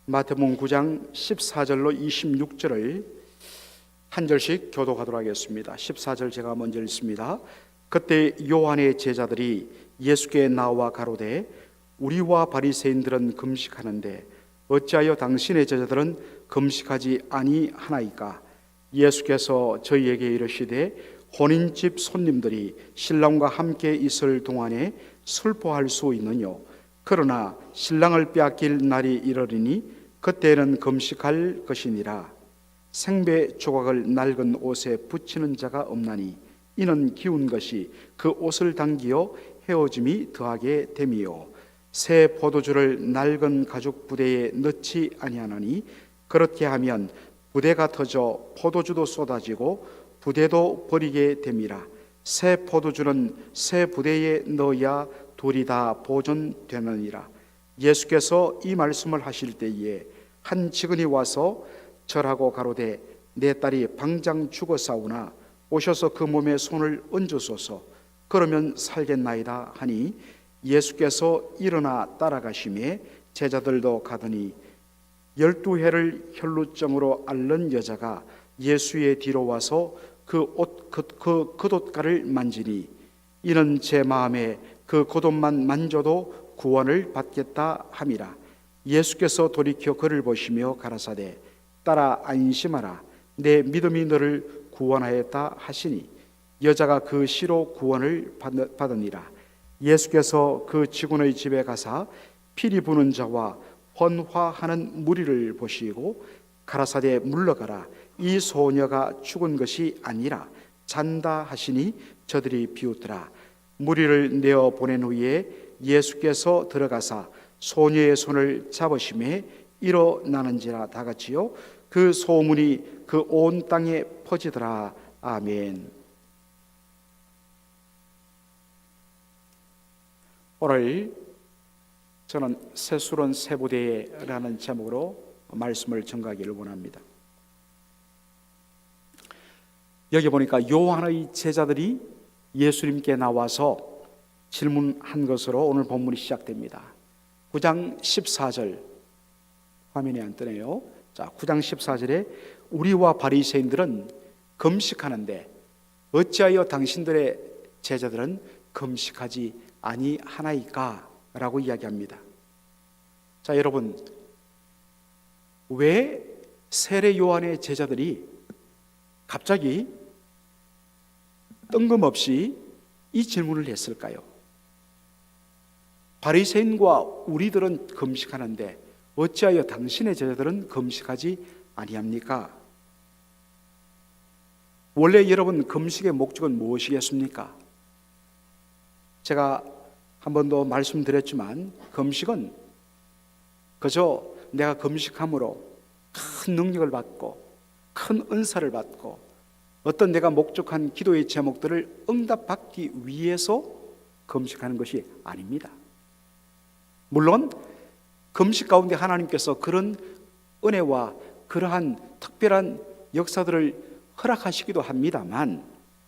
마태복음 9장 14절로 26절을 한 절씩 교독하도록 하겠습니다. 14절 제가 먼저 읽습니다. 그때 요한의 제자들이 예수께 나와 가로되 우리와 바리새인들은 금식하는데 어찌하여 당신의 제자들은 금식하지 아니하나이까? 예수께서 저희에게 이르시되 혼인집 손님들이 신랑과 함께 있을 동안에 슬퍼할 수 있느뇨? 그러나 신랑을 빼앗길 날이 이르리니 그때는 금식할 것이니라. 생배 조각을 낡은 옷에 붙이는 자가 없나니 이는 기운 것이 그 옷을 당기어 헤어짐이 더하게 됨이요 새 포도주를 낡은 가죽 부대에 넣지 아니하나니 그렇게 하면 부대가 터져 포도주도 쏟아지고 부대도 버리게 됨이라. 새 포도주는 새 부대에 넣어야 둘이 다 보존되느니라. 예수께서 이 말씀을 하실 때에 한 직원이 와서 절하고 가로되 내 딸이 방장 죽었사오나 오셔서 그 몸에 손을 얹으소서 그러면 살겠나이다 하니 예수께서 일어나 따라가시매 제자들도 가더니 12해를 혈루증으로 앓는 여자가 예수의 뒤로 와서 그 겉옷가를 만지니 이는 제 마음에 그 겉옷만 만져도 구원을 받겠다 함이라. 예수께서 돌이켜 그를 보시며 가라사대 딸아 안심하라 내 믿음이 너를 구원하였다 하시니 여자가 그 시로 구원을 받으니라. 예수께서 그 직원의 집에 가사 피리 부는 자와 헌화하는 무리를 보시고 가라사대 물러가라 이 소녀가 죽은 것이 아니라 잔다 하시니 저들이 비웃더라. 무리를 내어 보낸 후에 예수께서 들어가사 소녀의 손을 잡으심에 일어나는지라 다같이요 그 소문이 그 온 땅에 퍼지더라. 아멘. 오늘 저는 새술은 새부대라는 제목으로 말씀을 전가하기를 원합니다. 여기 보니까 요한의 제자들이 예수님께 나와서 질문한 것으로 오늘 본문이 시작됩니다. 9장 14절 화면에 안 뜨네요. 자, 9장 14절에 우리와 바리새인들은 금식하는데 어찌하여 당신들의 제자들은 금식하지 아니하나이까? 라고 이야기합니다. 자, 여러분, 왜 세례 요한의 제자들이 갑자기 뜬금없이 이 질문을 했을까요? 바리새인과 우리들은 금식하는데 어찌하여 당신의 제자들은 금식하지 아니합니까? 원래 여러분 금식의 목적은 무엇이겠습니까? 제가 한 번 더 말씀드렸지만 금식은 그저 내가 금식함으로 큰 능력을 받고 큰 은사를 받고 어떤 내가 목적한 기도의 제목들을 응답받기 위해서 금식하는 것이 아닙니다. 물론 금식 가운데 하나님께서 그런 은혜와 그러한 특별한 역사들을 허락하시기도 합니다만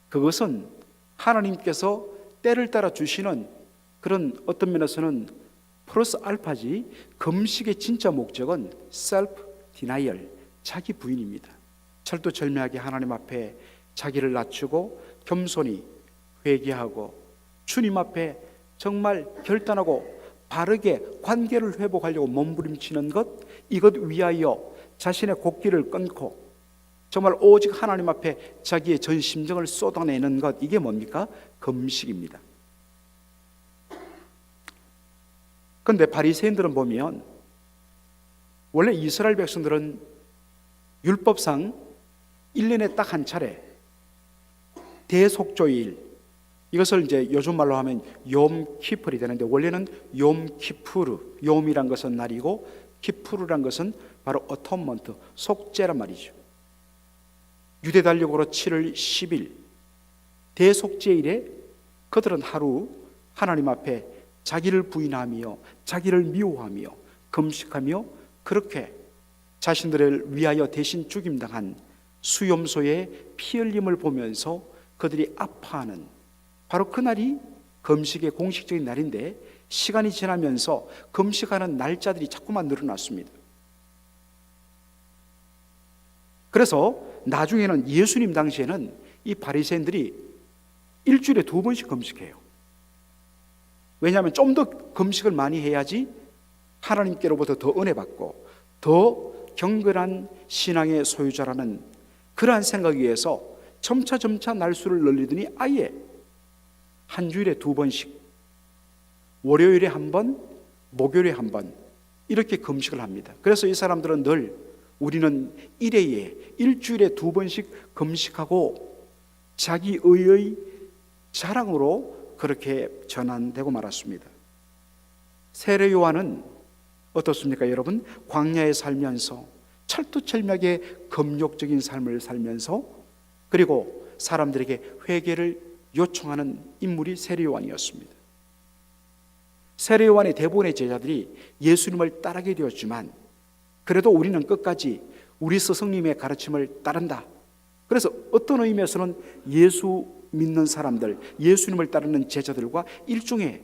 그것은 하나님께서 때를 따라 주시는 그런 어떤 면에서는 플러스 알파지 금식의 진짜 목적은 셀프 디나이얼, 자기 부인입니다. 철두철미하게 하나님 앞에 자기를 낮추고 겸손히 회개하고 주님 앞에 정말 결단하고 바르게 관계를 회복하려고 몸부림치는 것, 이것 위하여 자신의 곡기를 끊고 정말 오직 하나님 앞에 자기의 전 심정을 쏟아내는 것, 이게 뭡니까? 금식입니다. 그런데 바리새인들은 보면 원래 이스라엘 백성들은 율법상 1년에 딱 한 차례 대속죄일, 이것을 이제 요즘 말로 하면 욤키프르이 되는데 원래는 욤키푸르, 욤이란 것은 날이고 키푸르란 것은 바로 어톤먼트, 속죄란 말이죠. 유대 달력으로 7월 10일 대속죄일에 그들은 하루 하나님 앞에 자기를 부인하며 자기를 미워하며 금식하며 그렇게 자신들을 위하여 대신 죽임당한 수염소의 피 흘림을 보면서 그들이 아파하는 바로 그날이 금식의 공식적인 날인데 시간이 지나면서 금식하는 날짜들이 자꾸만 늘어났습니다. 그래서 나중에는 예수님 당시에는 이 바리새인들이 일주일에 2번씩 금식해요. 왜냐하면 좀 더 금식을 많이 해야지 하나님께로부터 더 은혜 받고 더 경건한 신앙의 소유자라는 그러한 생각에 의해서 점차 날수를 늘리더니 아예 한 주일에 2번씩, 월요일에 1번, 목요일에 1번 이렇게 금식을 합니다. 그래서 이 사람들은 늘 우리는 일주일에 2번씩 금식하고 자기 의의 자랑으로 그렇게 전환되고 말았습니다. 세례 요한은 어떻습니까, 여러분? 광야에 살면서 철두철미하게 금욕적인 삶을 살면서 그리고 사람들에게 회개를 요청하는 인물이 세례 요한이었습니다. 세례 요한의 대부분의 제자들이 예수님을 따르게 되었지만 그래도 우리는 끝까지 우리 스승님의 가르침을 따른다. 그래서 어떤 의미에서는 예수 믿는 사람들, 예수님을 따르는 제자들과 일종의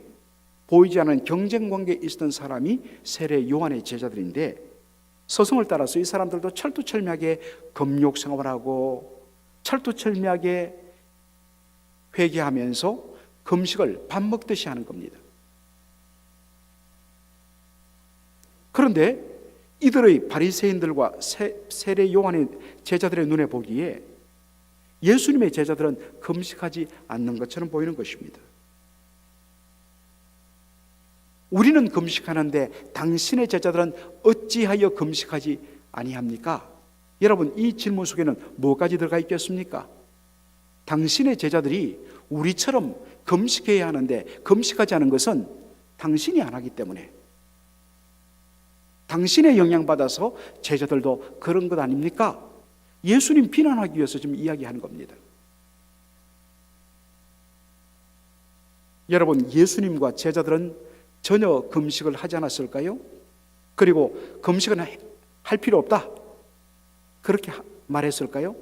보이지 않는 경쟁 관계에 있었던 사람이 세례 요한의 제자들인데, 스승을 따라서 이 사람들도 철두철미하게 금욕 생활하고 철두철미하게 회개하면서 금식을 밥 먹듯이 하는 겁니다. 그런데 이들의 바리새인들과 세례 요한의 제자들의 눈에 보기에 예수님의 제자들은 금식하지 않는 것처럼 보이는 것입니다. 우리는 금식하는데 당신의 제자들은 어찌하여 금식하지 아니합니까? 여러분, 이 질문 속에는 뭐까지 들어가 있겠습니까? 당신의 제자들이 우리처럼 금식해야 하는데 금식하지 않은 것은 당신이 안 하기 때문에, 당신의 영향받아서 제자들도 그런 것 아닙니까? 예수님 비난하기 위해서 지금 이야기하는 겁니다. 여러분, 예수님과 제자들은 전혀 금식을 하지 않았을까요? 그리고 금식은 할 필요 없다, 그렇게 말했을까요?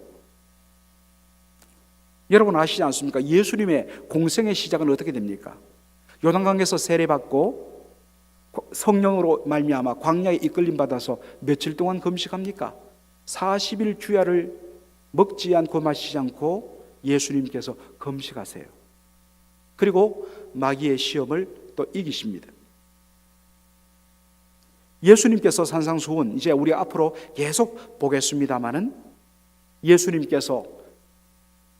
여러분 아시지 않습니까? 예수님의 공생의 시작은 어떻게 됩니까? 요단강에서 세례받고 성령으로 말미암아 광야에 이끌림 받아서 며칠 동안 금식합니까? 40일 주야를 먹지 않고 마시지 않고 예수님께서 금식하세요. 그리고 마귀의 시험을 또 이기십니다. 예수님께서 산상수훈, 이제 우리 앞으로 계속 보겠습니다마는 예수님께서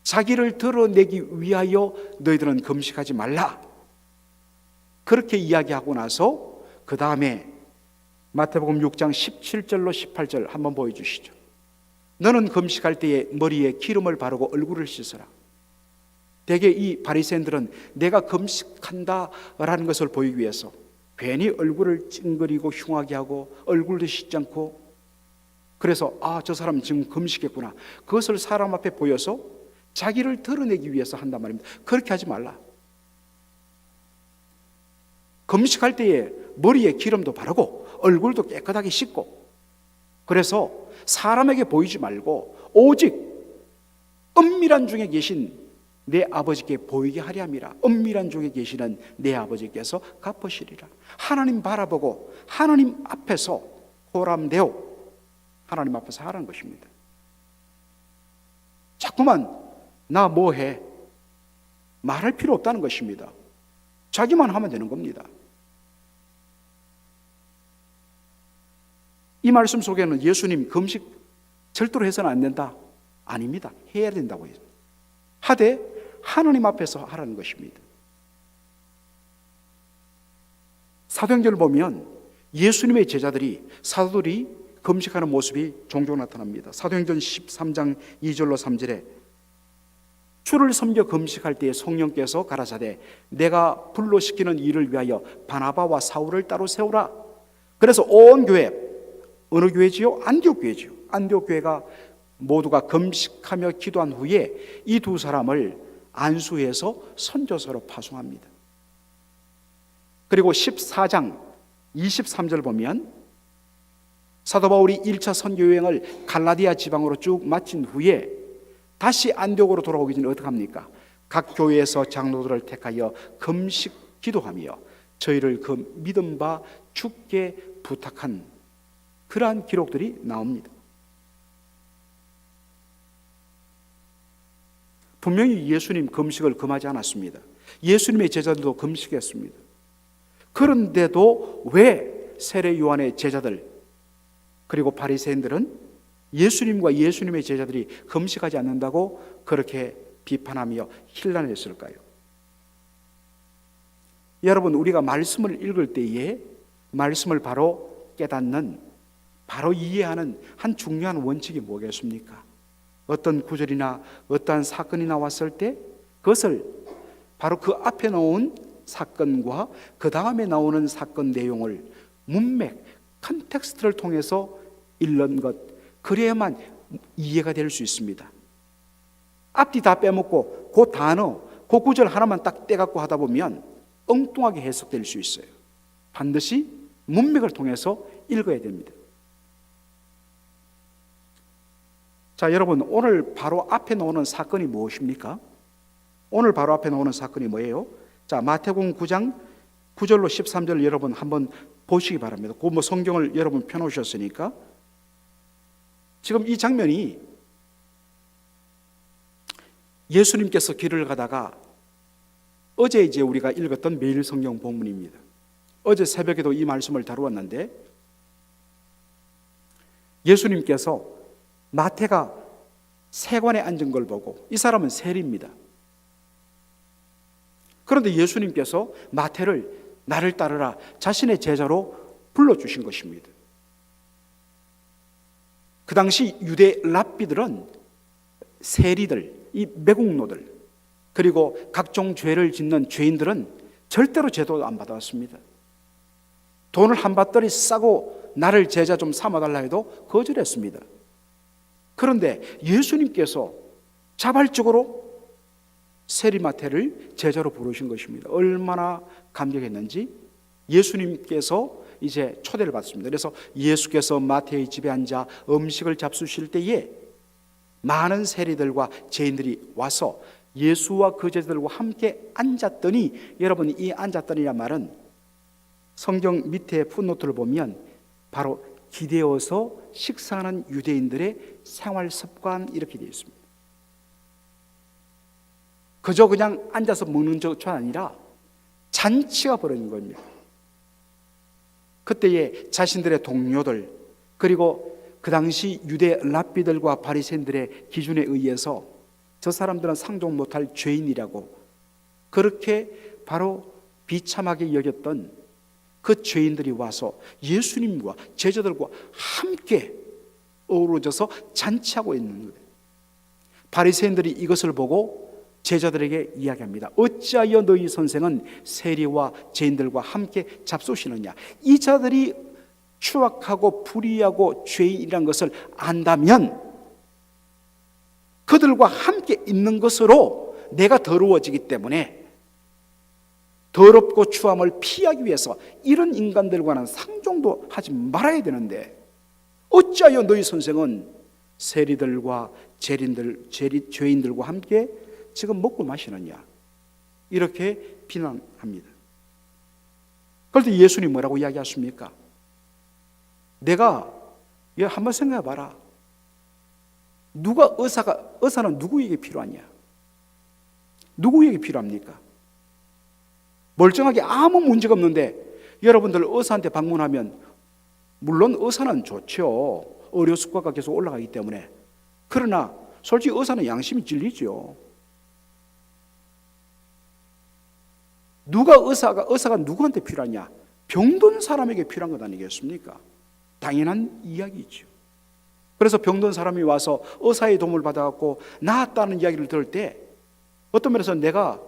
자기를 드러내기 위하여 너희들은 금식하지 말라, 그렇게 이야기하고 나서 그 다음에 마태복음 6장 17절로 18절 한번 보여주시죠. 너는 금식할 때에 머리에 기름을 바르고 얼굴을 씻어라. 대개 이 바리새인들은 내가 금식한다라는 것을 보이기 위해서 괜히 얼굴을 찡그리고 흉하게 하고 얼굴도 씻지 않고, 그래서 저 사람 지금 금식했구나, 그것을 사람 앞에 보여서 자기를 드러내기 위해서 한단 말입니다. 그렇게 하지 말라. 금식할 때에 머리에 기름도 바르고 얼굴도 깨끗하게 씻고, 그래서 사람에게 보이지 말고 오직 은밀한 중에 계신 내 아버지께 보이게 하려 함이라. 은밀한 중에 계시는 내 아버지께서 갚으시리라. 하나님 바라보고 하나님 앞에서 호람되어 하나님 앞에서 하라는 것입니다. 자꾸만 나 뭐해 말할 필요 없다는 것입니다. 자기만 하면 되는 겁니다. 이 말씀 속에는 예수님 금식 절대로 해서는 안 된다, 아닙니다. 해야 된다고 해요. 하되 하나님 앞에서 하라는 것입니다. 사도행전을 보면 예수님의 제자들이, 사도들이 금식하는 모습이 종종 나타납니다. 사도행전 13장 2절로 3절에 주를 섬겨 금식할 때에 성령께서 가라사대 내가 불로 시키는 일을 위하여 바나바와 사울을 따로 세우라. 그래서 온 교회, 어느 교회지요? 안디옥 교회지요. 안디옥 교회가 모두가 금식하며 기도한 후에 이 두 사람을 안수해서 선교사로 파송합니다. 그리고 14장 23절 보면 사도 바울이 1차 선교 여행을 갈라디아 지방으로 쭉 마친 후에 다시 안디옥으로 돌아오기 전에 어떻게 합니까? 각 교회에서 장로들을 택하여 금식 기도하며 저희를 그 믿음 바 주께 부탁한 그러한 기록들이 나옵니다. 분명히 예수님 금식을 금하지 않았습니다. 예수님의 제자들도 금식했습니다. 그런데도 왜 세례 요한의 제자들 그리고 바리새인들은 예수님과 예수님의 제자들이 금식하지 않는다고 그렇게 비판하며 힐난했을까요? 여러분, 우리가 말씀을 읽을 때에 말씀을 바로 깨닫는, 바로 이해하는 한 중요한 원칙이 뭐겠습니까? 어떤 구절이나 어떠한 사건이 나왔을 때 그것을 바로 그 앞에 나온 사건과 그 다음에 나오는 사건 내용을 문맥, 컨텍스트를 통해서 읽는 것, 그래야만 이해가 될 수 있습니다. 앞뒤 다 빼먹고 그 단어, 그 구절 하나만 딱 떼갖고 하다 보면 엉뚱하게 해석될 수 있어요. 반드시 문맥을 통해서 읽어야 됩니다. 자, 여러분, 오늘 바로 앞에 나오는 사건이 무엇입니까? 오늘 바로 앞에 나오는 사건이 뭐예요? 자, 마태복음 9장 9절로 13절 여러분 한번 보시기 바랍니다. 그 성경을 여러분 펴놓으셨으니까. 지금 이 장면이 예수님께서 길을 가다가 어제 이제 우리가 읽었던 매일 성경 본문입니다. 어제 새벽에도 이 말씀을 다루었는데 예수님께서 마태가 세관에 앉은 걸 보고, 이 사람은 세리입니다. 그런데 예수님께서 마태를 나를 따르라 자신의 제자로 불러주신 것입니다. 그 당시 유대 랍비들은 세리들, 이 매국노들, 그리고 각종 죄를 짓는 죄인들은 절대로 제도 안 받았습니다. 돈을 한 밭더리 싸고 나를 제자 좀 삼아달라 해도 거절했습니다. 그런데 예수님께서 자발적으로 세리마태를 제자로 부르신 것입니다. 얼마나 감격했는지 예수님께서 이제 초대를 받습니다. 그래서 예수께서 마태의 집에 앉아 음식을 잡수실 때에 많은 세리들과 죄인들이 와서 예수와 그 제자들과 함께 앉았더니, 여러분 이 앉았더니란 말은 성경 밑에 풋노트를 보면 바로 기대어서 식사하는 유대인들의 생활 습관 이렇게 되어 있습니다. 그저 그냥 앉아서 먹는 것 아니라 잔치가 벌어진 겁니다. 그때에 자신들의 동료들, 그리고 그 당시 유대 랍비들과 바리새인들의 기준에 의해서 저 사람들은 상종 못할 죄인이라고 그렇게 바로 비참하게 여겼던 그 죄인들이 와서 예수님과 제자들과 함께 어우러져서 잔치하고 있는 거예요. 바리새인들이 이것을 보고 제자들에게 이야기합니다. 어찌하여 너희 선생은 세리와 죄인들과 함께 잡수시느냐? 이 자들이 추악하고 불의하고 죄인이라는 것을 안다면 그들과 함께 있는 것으로 내가 더러워지기 때문에 더럽고 추함을 피하기 위해서 이런 인간들과는 상종도 하지 말아야 되는데 어찌하여 너희 선생은 세리들과 죄인들과 함께 지금 먹고 마시느냐? 이렇게 비난합니다. 그런데 예수님 뭐라고 이야기하십니까? 내가 한번 생각해 봐라. 의사는 누구에게 필요하냐? 누구에게 필요합니까? 멀쩡하게 아무 문제가 없는데 여러분들 의사한테 방문하면, 물론 의사는 좋죠. 의료 수가가 계속 올라가기 때문에. 그러나 솔직히 의사는 양심이 찔리죠. 의사가 누구한테 필요하냐? 병든 사람에게 필요한 것 아니겠습니까? 당연한 이야기죠. 그래서 병든 사람이 와서 의사의 도움을 받아갖고 나았다는 이야기를 들을 때 어떤 면에서 내가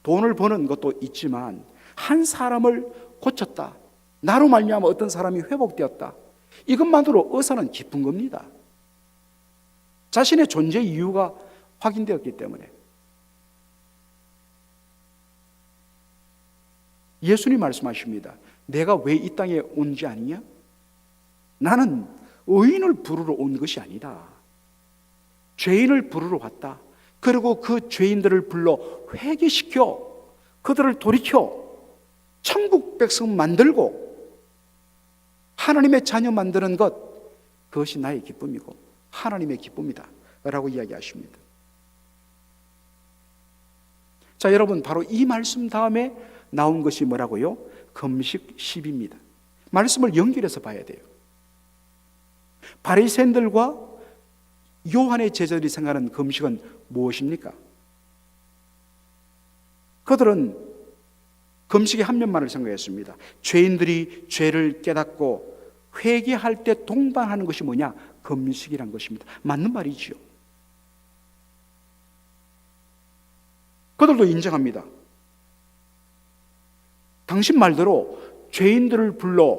돈을 버는 것도 있지만 한 사람을 고쳤다, 나로 말미암아 어떤 사람이 회복되었다, 이것만으로 의사는 기쁜 겁니다. 자신의 존재 이유가 확인되었기 때문에. 예수님 말씀하십니다. 내가 왜 이 땅에 온지 아니냐? 나는 의인을 부르러 온 것이 아니다. 죄인을 부르러 왔다. 그리고 그 죄인들을 불러 회개시켜 그들을 돌이켜 천국 백성 만들고 하나님의 자녀 만드는 것, 그것이 나의 기쁨이고 하나님의 기쁨이다 라고 이야기하십니다. 자, 여러분, 바로 이 말씀 다음에 나온 것이 뭐라고요? 금식 10입니다. 말씀을 연결해서 봐야 돼요. 바리새인들과 요한의 제자들이 생각하는 금식은 무엇입니까? 그들은 금식의 한 면만을 생각했습니다. 죄인들이 죄를 깨닫고 회개할 때 동반하는 것이 뭐냐? 금식이란 것입니다. 맞는 말이지요. 그들도 인정합니다. 당신 말대로 죄인들을 불러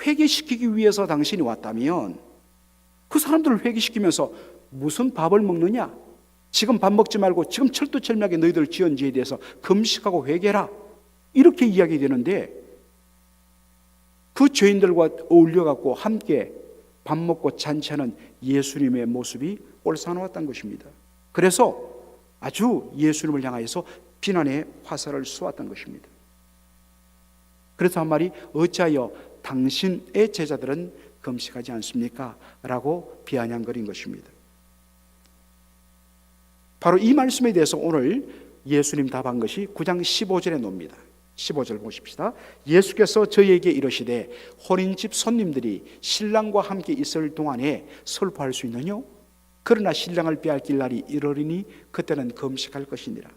회개시키기 위해서 당신이 왔다면 그 사람들을 회개시키면서 무슨 밥을 먹느냐? 지금 밥 먹지 말고 지금 철두철미하게 너희들 지은 죄에 대해서 금식하고 회개해라, 이렇게 이야기 되는데, 그 죄인들과 어울려갖고 함께 밥 먹고 잔치하는 예수님의 모습이 꼴사나웠던 것입니다. 그래서 아주 예수님을 향하여서 비난의 화살을 쏘았던 것입니다. 그래서 한 말이, 어찌하여 당신의 제자들은 금식하지 않습니까? 라고 비아냥거린 것입니다. 바로 이 말씀에 대해서 오늘 예수님 답한 것이 9장 15절에 나옵니다. 15절 보십시다. 예수께서 저희에게 이르시되 혼인집 손님들이 신랑과 함께 있을 동안에 설포할 수 있느냐? 그러나 신랑을 빼앗길 날이 이르리니 그때는 금식할 것이니라.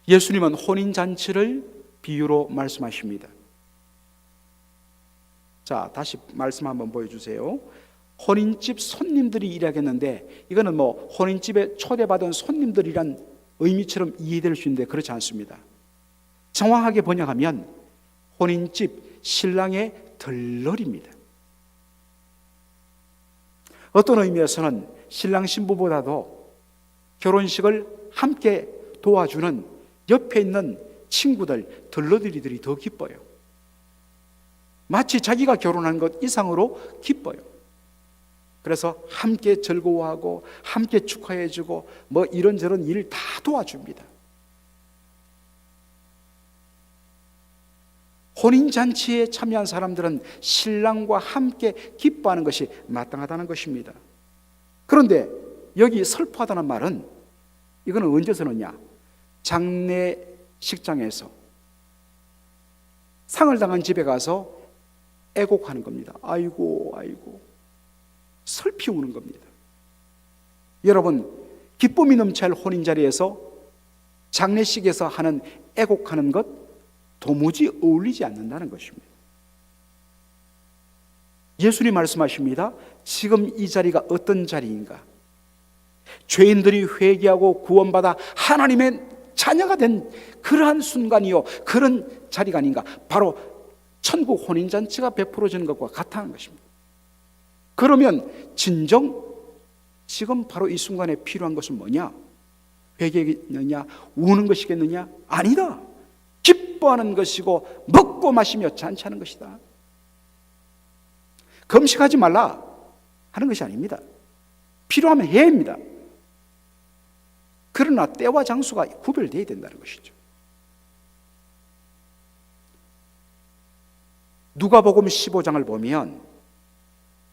예수님은 혼인잔치를 비유로 말씀하십니다. 자, 다시 말씀 한번 보여주세요. 혼인집 손님들이 일하겠는데, 이거는 뭐 혼인집에 초대받은 손님들이란 의미처럼 이해될 수 있는데 그렇지 않습니다. 정확하게 번역하면 혼인집 신랑의 들러리입니다. 어떤 의미에서는 신랑 신부보다도 결혼식을 함께 도와주는 옆에 있는 친구들, 들러리들이 더 기뻐요. 마치 자기가 결혼한 것 이상으로 기뻐요. 그래서 함께 즐거워하고 함께 축하해주고 뭐 이런저런 일 다 도와줍니다. 혼인잔치에 참여한 사람들은 신랑과 함께 기뻐하는 것이 마땅하다는 것입니다. 그런데 여기 설포하다는 말은, 이거는 언제 쓰느냐? 장례식장에서 상을 당한 집에 가서 애곡하는 겁니다. 아이고 아이고, 슬피 우는 겁니다. 여러분, 기쁨이 넘쳐야 할 혼인 자리에서 장례식에서 하는 애곡하는 것 도무지 어울리지 않는다는 것입니다. 예수님 말씀하십니다. 지금 이 자리가 어떤 자리인가? 죄인들이 회개하고 구원받아 하나님의 자녀가 된 그러한 순간이요, 그런 자리가 아닌가? 바로 천국 혼인잔치가 베풀어지는 것과 같다는 것입니다. 그러면 진정 지금 바로 이 순간에 필요한 것은 뭐냐? 회개겠느냐? 우는 것이겠느냐? 아니다. 기뻐하는 것이고 먹고 마시며 잔치하는 것이다. 금식하지 말라 하는 것이 아닙니다. 필요하면 해야 합니다. 그러나 때와 장소가 구별되어야 된다는 것이죠. 누가복음 15장을 보면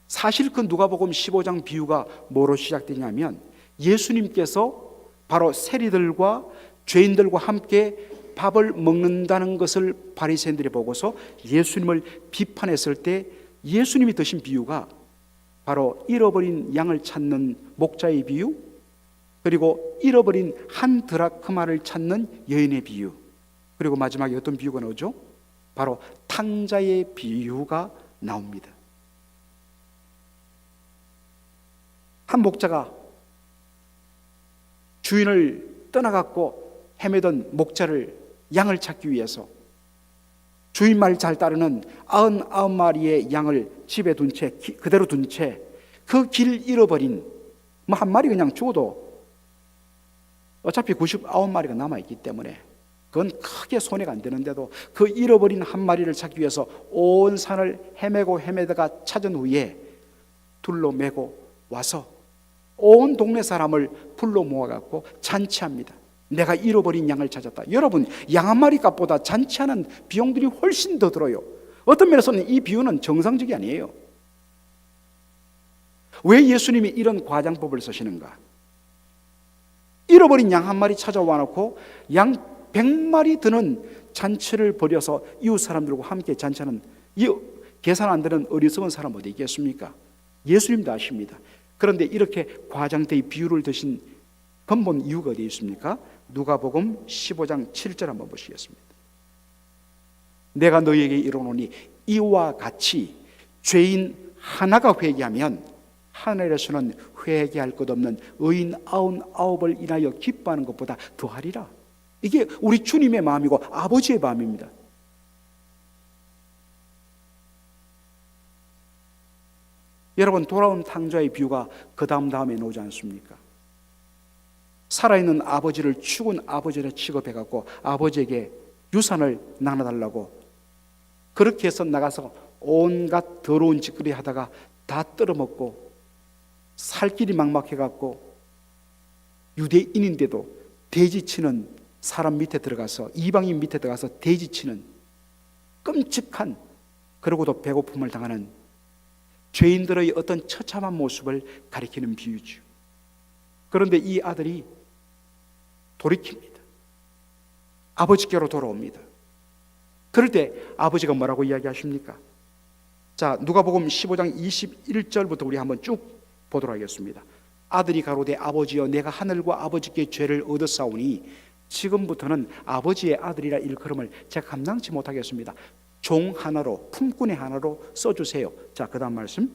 사실 그 누가복음 15장 비유가 뭐로 시작되냐면, 예수님께서 바로 세리들과 죄인들과 함께 밥을 먹는다는 것을 바리새인들이 보고서 예수님을 비판했을 때 예수님이 드신 비유가 바로 잃어버린 양을 찾는 목자의 비유, 그리고 잃어버린 한 드라크마를 찾는 여인의 비유, 그리고 마지막에 어떤 비유가 나오죠? 바로 탕자의 비유가 나옵니다. 한 목자가 주인을 떠나갔고 헤매던 목자를, 양을 찾기 위해서 주인 말 잘 따르는 99마리의 양을 집에 둔 채, 그대로 둔 채 그 길 잃어버린, 뭐 한 마리 그냥 죽어도 어차피 99마리가 남아있기 때문에 그건 크게 손해가 안 되는데도 그 잃어버린 한 마리를 찾기 위해서 온 산을 헤매다가 찾은 후에 둘로 메고 와서 온 동네 사람을 불러 모아갖고 잔치합니다. 내가 잃어버린 양을 찾았다. 여러분, 양 한 마리 값보다 잔치하는 비용들이 훨씬 더 들어요. 어떤 면에서는 이 비유는 정상적이 아니에요. 왜 예수님이 이런 과장법을 쓰시는가? 잃어버린 양 한 마리 찾아와 놓고 양 100마리 드는 잔치를 벌여서 이웃 사람들과 함께 잔치하는, 이 계산 안 되는 어리석은 사람 어디 있겠습니까? 예수님도 아십니다. 그런데 이렇게 과장되이 비유를 드신 근본 이유가 어디 있습니까? 누가복음 15장 7절 한번 보시겠습니다. 내가 너희에게 이르노니 이와 같이 죄인 하나가 회개하면 하늘에서는 회개할 것 없는 의인 99을 인하여 기뻐하는 것보다 더하리라. 이게 우리 주님의 마음이고 아버지의 마음입니다. 여러분, 돌아온 탕자의 비유가 그 다음에 나오지 않습니까? 살아있는 아버지를 죽은 아버지를 취급해갖고 아버지에게 유산을 나눠달라고 그렇게 해서 나가서 온갖 더러운 짓거리 하다가 다 떨어먹고 살 길이 막막해갖고 유대인인데도 돼지치는 사람 밑에 들어가서, 이방인 밑에 들어가서 돼지치는 끔찍한, 그러고도 배고픔을 당하는 죄인들의 어떤 처참한 모습을 가리키는 비유죠. 그런데 이 아들이 돌이킵니다. 아버지께로 돌아옵니다. 그럴 때 아버지가 뭐라고 이야기하십니까? 자, 누가복음 15장 21절부터 우리 한번 쭉 보도록 하겠습니다. 아들이 가로되 아버지여 내가 하늘과 아버지께 죄를 얻었사오니 지금부터는 아버지의 아들이라 일컬음을 제가 감당치 못하겠습니다. 종 하나로, 품꾼의 하나로 써주세요. 자, 그 다음 말씀.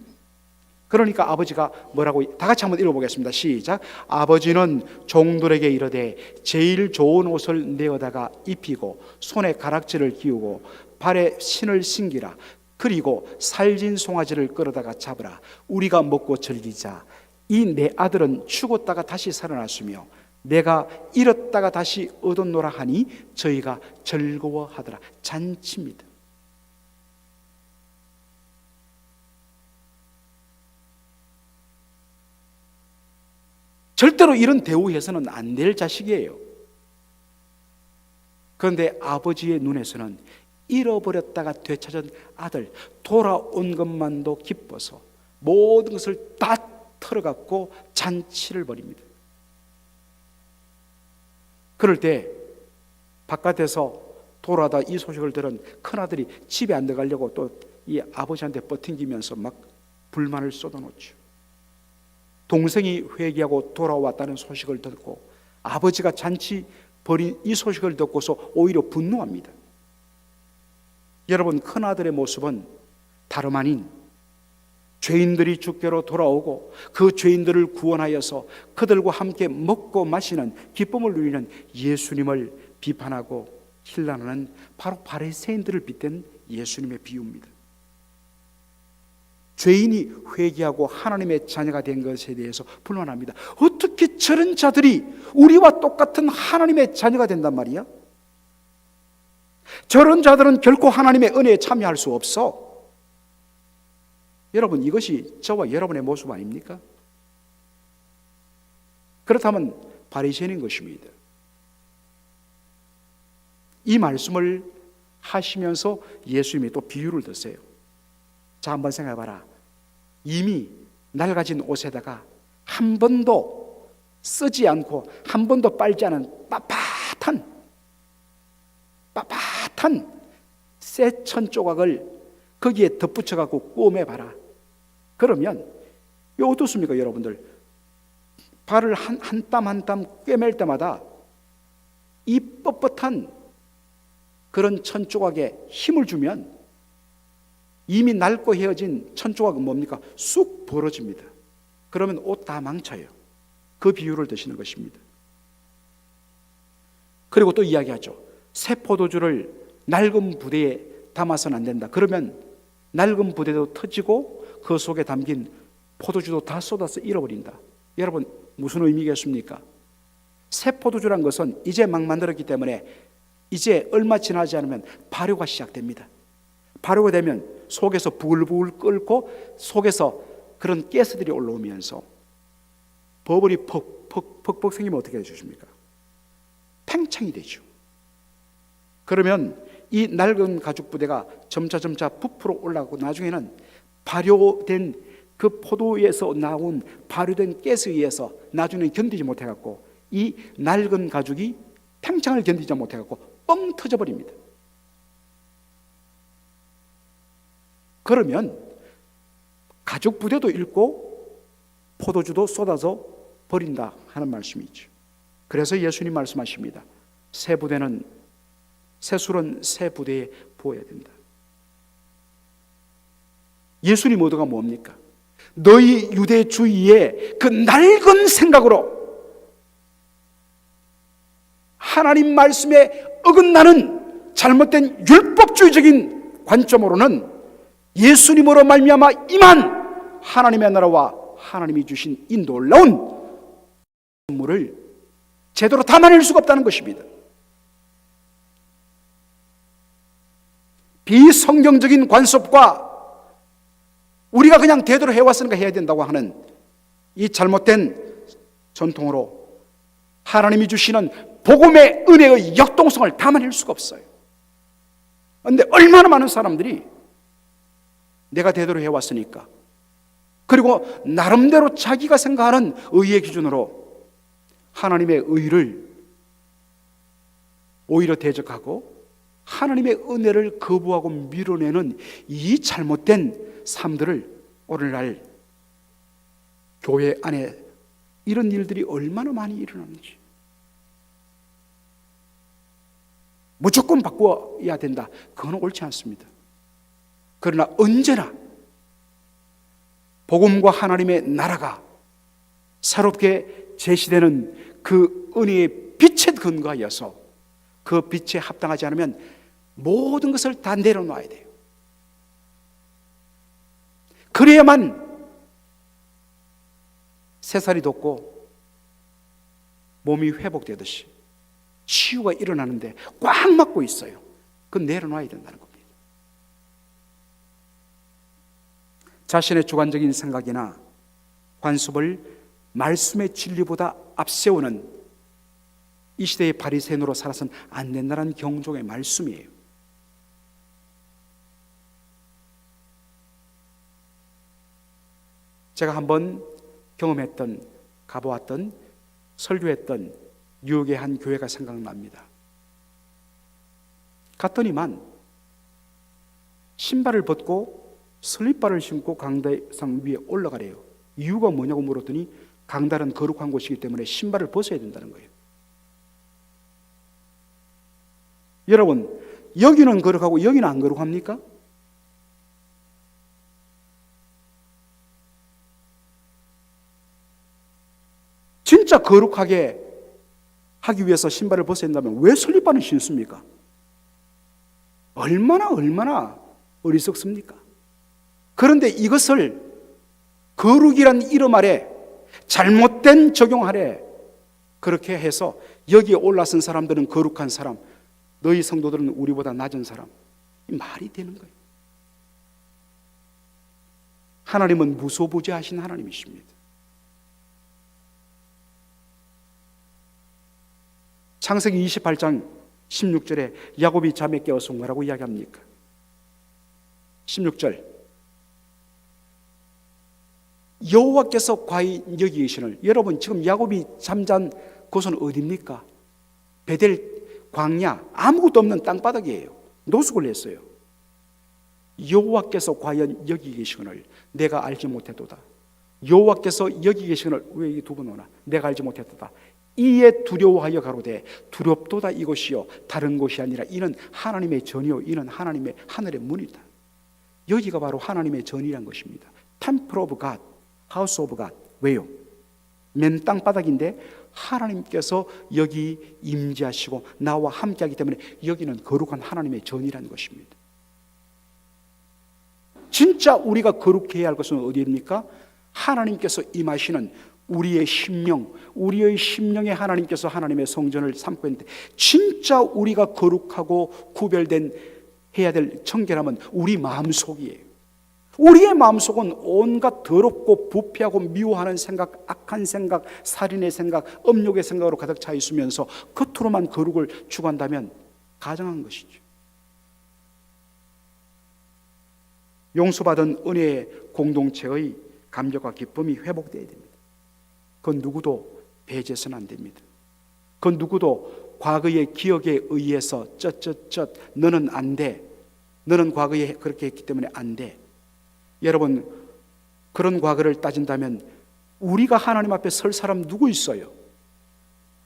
그러니까 아버지가 뭐라고, 다 같이 한번 읽어보겠습니다. 시작. 아버지는 종들에게 이르되 제일 좋은 옷을 내어다가 입히고 손에 가락지를 끼우고 발에 신을 신기라. 그리고 살진 송아지를 끌어다가 잡으라. 우리가 먹고 즐기자. 이 내 아들은 죽었다가 다시 살아났으며 내가 잃었다가 다시 얻었노라 하니 저희가 즐거워하더라. 잔치입니다. 절대로 이런 대우해서는 안 될 자식이에요. 그런데 아버지의 눈에서는 잃어버렸다가 되찾은 아들, 돌아온 것만도 기뻐서 모든 것을 다 털어갖고 잔치를 벌입니다. 그럴 때 바깥에서 돌아다 이 소식을 들은 큰아들이 집에 안 들어가려고 또 이 아버지한테 버팅기면서 막 불만을 쏟아놓죠. 동생이 회개하고 돌아왔다는 소식을 듣고 아버지가 잔치 벌인 이 소식을 듣고서 오히려 분노합니다. 여러분, 큰아들의 모습은 다름 아닌 죄인들이 주께로 돌아오고 그 죄인들을 구원하여서 그들과 함께 먹고 마시는 기쁨을 누리는 예수님을 비판하고 힐난하는 바로 바리새인들을 빗댄 예수님의 비유입니다. 죄인이 회개하고 하나님의 자녀가 된 것에 대해서 불만합니다. 어떻게 저런 자들이 우리와 똑같은 하나님의 자녀가 된단 말이야? 저런 자들은 결코 하나님의 은혜에 참여할 수 없어. 여러분, 이것이 저와 여러분의 모습 아닙니까? 그렇다면 바리새인인 것입니다. 이 말씀을 하시면서 예수님이 또 비유를 드세요. 자, 한번 생각해봐라. 이미 낡아진 옷에다가 한 번도 쓰지 않고 한 번도 빨지 않은 빳빳한 새 천 조각을 거기에 덧붙여갖고 꿰매봐라. 그러면 이거 어떻습니까, 여러분들? 발을 한 땀 한 땀 꿰맬 때마다 이 뻣뻣한 그런 천 조각에 힘을 주면 이미 낡고 헤어진 천 조각은 뭡니까? 쑥 벌어집니다. 그러면 옷 다 망쳐요. 그 비유를 드시는 것입니다. 그리고 또 이야기하죠. 새 포도주를 낡은 부대에 담아서는 안 된다. 그러면 낡은 부대도 터지고 그 속에 담긴 포도주도 다 쏟아서 잃어버린다. 여러분, 무슨 의미겠습니까? 새 포도주란 것은 이제 막 만들었기 때문에 이제 얼마 지나지 않으면 발효가 시작됩니다. 발효가 되면 속에서 부글부글 끓고 속에서 그런 가스들이 올라오면서 버블이 퍽퍽 생기면 어떻게 해주십니까? 팽창이 되죠. 그러면 이 낡은 가죽 부대가 점차 부풀어 올라가고 나중에는 발효된 그 포도에서 나온 발효된 가스에 의해서 나중에는 견디지 못해갖고 이 낡은 가죽이 팽창을 견디지 못해갖고 뻥 터져버립니다. 그러면 가죽 부대도 잃고 포도주도 쏟아져 버린다 하는 말씀이죠. 그래서 예수님 말씀하십니다. 새 술은 새 부대에 부어야 된다. 예수님 의도가 뭡니까? 너희 유대주의의 그 낡은 생각으로 하나님 말씀에 어긋나는 잘못된 율법주의적인 관점으로는 예수님으로 말미암아 임한 하나님의 나라와 하나님이 주신 이 놀라운 선물을 제대로 담아낼 수가 없다는 것입니다. 비성경적인 관습과 우리가 그냥 대대로 해왔으니까 해야 된다고 하는 이 잘못된 전통으로 하나님이 주시는 복음의 은혜의 역동성을 담아낼 수가 없어요. 그런데 얼마나 많은 사람들이 내가 대대로 해왔으니까, 그리고 나름대로 자기가 생각하는 의의 기준으로 하나님의 의를 오히려 대적하고 하나님의 은혜를 거부하고 밀어내는 이 잘못된 삶들을 오늘날 교회 안에 이런 일들이 얼마나 많이 일어나는지. 무조건 바꿔야 된다, 그건 옳지 않습니다. 그러나 언제나 복음과 하나님의 나라가 새롭게 제시되는 그 은혜의 빛에 근거하여서 그 빛에 합당하지 않으면 모든 것을 다 내려놔야 돼요. 그래야만 새살이 돋고 몸이 회복되듯이 치유가 일어나는데 꽉 막고 있어요. 그건 내려놔야 된다는 겁니다. 자신의 주관적인 생각이나 관습을 말씀의 진리보다 앞세우는 이 시대의 바리새인으로 살아서는 안 된다는 경종의 말씀이에요. 제가 한번 경험했던, 가보았던, 설교했던 뉴욕의 한 교회가 생각납니다. 갔더니만 신발을 벗고 슬립바를 신고 강대상 위에 올라가래요. 이유가 뭐냐고 물었더니 강단은 거룩한 곳이기 때문에 신발을 벗어야 된다는 거예요. 여러분, 여기는 거룩하고 여기는 안 거룩합니까? 진짜 거룩하게 하기 위해서 신발을 벗어야 된다면 왜 슬립바는 신습니까? 얼마나 어리석습니까? 그런데 이것을 거룩이란 이름 아래 잘못된 적용 아래 그렇게 해서 여기에 올라선 사람들은 거룩한 사람, 너희 성도들은 우리보다 낮은 사람, 이 말이 되는 거예요. 하나님은 무소부지하신 하나님이십니다. 창세기 28장 16절에 야곱이 잠에 깨어서 뭐라고 이야기합니까? 16절, 여호와께서 과연 여기 계시는, 여러분 지금 야곱이 잠잔 곳은 어디입니까? 베델 광야, 아무것도 없는 땅바닥이에요. 노숙을 했어요. 여호와께서 과연 여기 계시거늘 내가 알지 못했도다. 여호와께서 여기 계시거늘 왜 이 두 번 오나? 내가 알지 못했도다. 이에 두려워하여 가로되 두렵도다 이곳이요 다른 곳이 아니라 이는 하나님의 전이요 이는 하나님의 하늘의 문이다. 여기가 바로 하나님의 전이란 것입니다. Temple of God, House of God. 왜요? 맨 땅바닥인데 하나님께서 여기 임재하시고 나와 함께하기 때문에 여기는 거룩한 하나님의 전이라는 것입니다. 진짜 우리가 거룩해야 할 것은 어디입니까? 하나님께서 임하시는 우리의 심령, 우리의 심령에 하나님께서 하나님의 성전을 삼고 있는데, 진짜 우리가 거룩하고 구별된 해야 될 청결함은 우리 마음속이에요. 우리의 마음속은 온갖 더럽고 부패하고 미워하는 생각, 악한 생각, 살인의 생각, 음욕의 생각으로 가득 차 있으면서 겉으로만 거룩을 추구한다면 가정한 것이죠. 용서받은 은혜의 공동체의 감격과 기쁨이 회복되어야 됩니다. 그건 누구도 배제해서는 안 됩니다. 그 누구도 과거의 기억에 의해서 너는 안 돼. 너는 과거에 그렇게 했기 때문에 안 돼. 여러분, 그런 과거를 따진다면 우리가 하나님 앞에 설 사람 누구 있어요?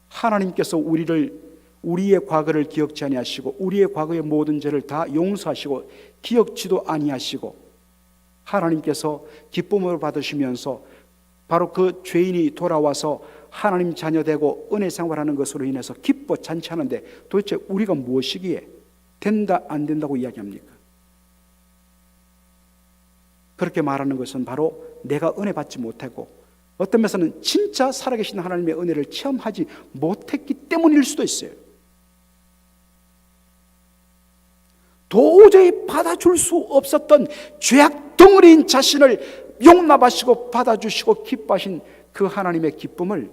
하나님께서 우리의 과거를 기억지 아니하시고 우리의 과거의 모든 죄를 다 용서하시고 기억지도 아니하시고 하나님께서 기쁨을 받으시면서 바로 그 죄인이 돌아와서 하나님 자녀되고 은혜 생활하는 것으로 인해서 기뻐 잔치하는데 도대체 우리가 무엇이기에 된다 안 된다고 이야기합니까? 그렇게 말하는 것은 바로 내가 은혜 받지 못하고 어떤 면에서는 진짜 살아계신 하나님의 은혜를 체험하지 못했기 때문일 수도 있어요. 도저히 받아줄 수 없었던 죄악 덩어리인 자신을 용납하시고 받아주시고 기뻐하신 그 하나님의 기쁨을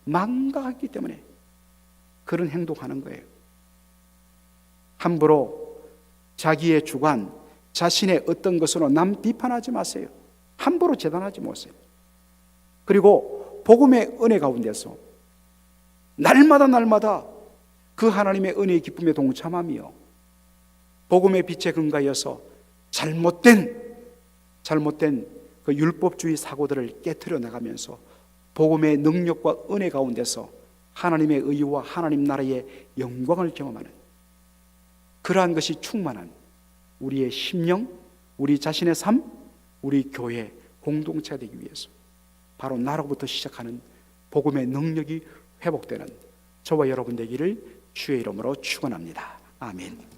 망각했기 때문에 그런 행동하는 거예요. 함부로 자기의 주관, 자신의 어떤 것으로 남 비판하지 마세요. 함부로 재단하지 마세요. 그리고 복음의 은혜 가운데서 날마다 그 하나님의 은혜의 기쁨에 동참하며 복음의 빛에 근거하여서 잘못된 그 율법주의 사고들을 깨트려 나가면서 복음의 능력과 은혜 가운데서 하나님의 의와 하나님 나라의 영광을 경험하는 그러한 것이 충만한 우리의 심령, 우리 자신의 삶, 우리 교회 공동체가 되기 위해서 바로 나로부터 시작하는 복음의 능력이 회복되는 저와 여러분 되기를 주의 이름으로 축원합니다. 아멘.